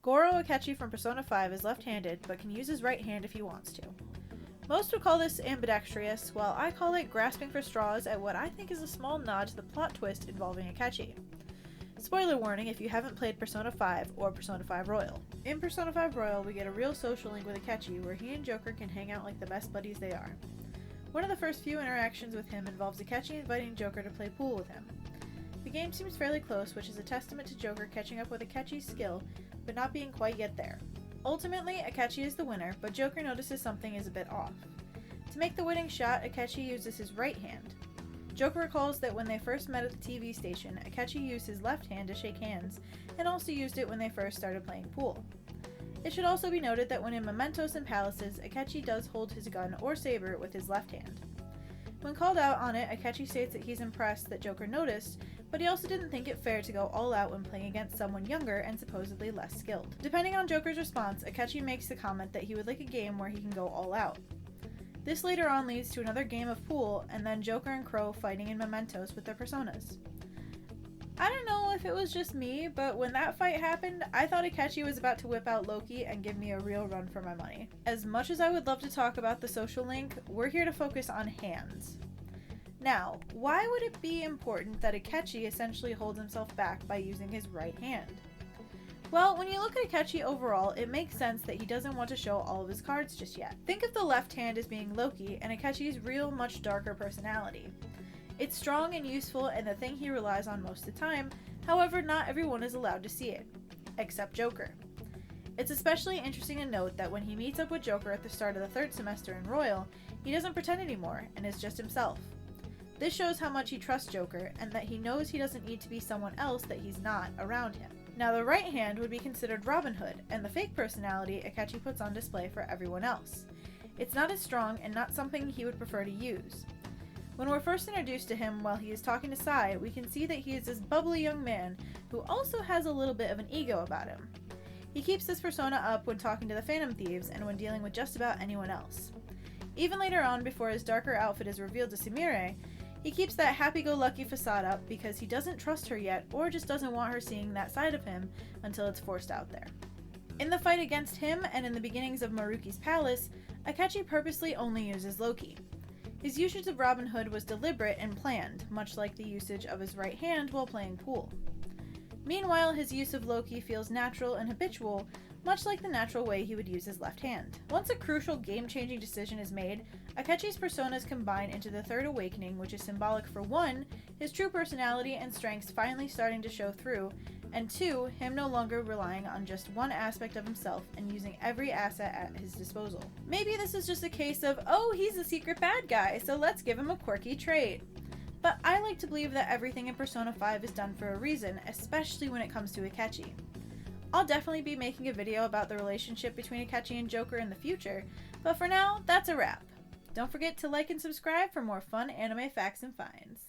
Goro Akechi from Persona 5 is left-handed, but can use his right hand if he wants to. Most would call this ambidextrous, while I call it grasping for straws at what I think is a small nod to the plot twist involving Akechi. Spoiler warning if you haven't played Persona 5 or Persona 5 Royal. In Persona 5 Royal, we get a real social link with Akechi where he and Joker can hang out like the best buddies they are. One of the first few interactions with him involves Akechi inviting Joker to play pool with him. The game seems fairly close, which is a testament to Joker catching up with Akechi's skill, but not being quite yet there. Ultimately, Akechi is the winner, but Joker notices something is a bit off. To make the winning shot, Akechi uses his right hand. Joker recalls that when they first met at the TV station, Akechi used his left hand to shake hands, and also used it when they first started playing pool. It should also be noted that when in Mementos and Palaces, Akechi does hold his gun or saber with his left hand. When called out on it, Akechi states that he's impressed that Joker noticed, but he also didn't think it fair to go all out when playing against someone younger and supposedly less skilled. Depending on Joker's response, Akechi makes the comment that he would like a game where he can go all out. This later on leads to another game of pool, and then Joker and Crow fighting in Mementos with their personas. I don't know if it was just me, but when that fight happened, I thought Akechi was about to whip out Loki and give me a real run for my money. As much as I would love to talk about the social link, we're here to focus on hands. Now, why would it be important that Akechi essentially holds himself back by using his right hand? Well, when you look at Akechi overall, it makes sense that he doesn't want to show all of his cards just yet. Think of the left hand as being Loki and Akechi's real, much darker personality. It's strong and useful and the thing he relies on most of the time, however not everyone is allowed to see it, except Joker. It's especially interesting to note that when he meets up with Joker at the start of the third semester in Royal, he doesn't pretend anymore and is just himself. This shows how much he trusts Joker and that he knows he doesn't need to be someone else that he's not around him. Now the right hand would be considered Robin Hood and the fake personality Akechi puts on display for everyone else. It's not as strong and not something he would prefer to use. When we're first introduced to him while he is talking to Sai, we can see that he is this bubbly young man who also has a little bit of an ego about him. He keeps this persona up when talking to the Phantom Thieves and when dealing with just about anyone else. Even later on, before his darker outfit is revealed to Sumire, he keeps that happy-go-lucky facade up because he doesn't trust her yet or just doesn't want her seeing that side of him until it's forced out there. In the fight against him and in the beginnings of Maruki's palace, Akechi purposely only uses Loki. His usage of Robin Hood was deliberate and planned, much like the usage of his right hand while playing pool. Meanwhile, his use of Loki feels natural and habitual, much like the natural way he would use his left hand. Once a crucial game-changing decision is made, Akechi's personas combine into the Third Awakening, which is symbolic for 1, his true personality and strengths finally starting to show through, and 2, him no longer relying on just one aspect of himself and using every asset at his disposal. Maybe this is just a case of, oh, he's a secret bad guy, so let's give him a quirky trait. But I like to believe that everything in Persona 5 is done for a reason, especially when it comes to Akechi. I'll definitely be making a video about the relationship between Akechi and Joker in the future, but for now, that's a wrap. Don't forget to like and subscribe for more fun anime facts and finds.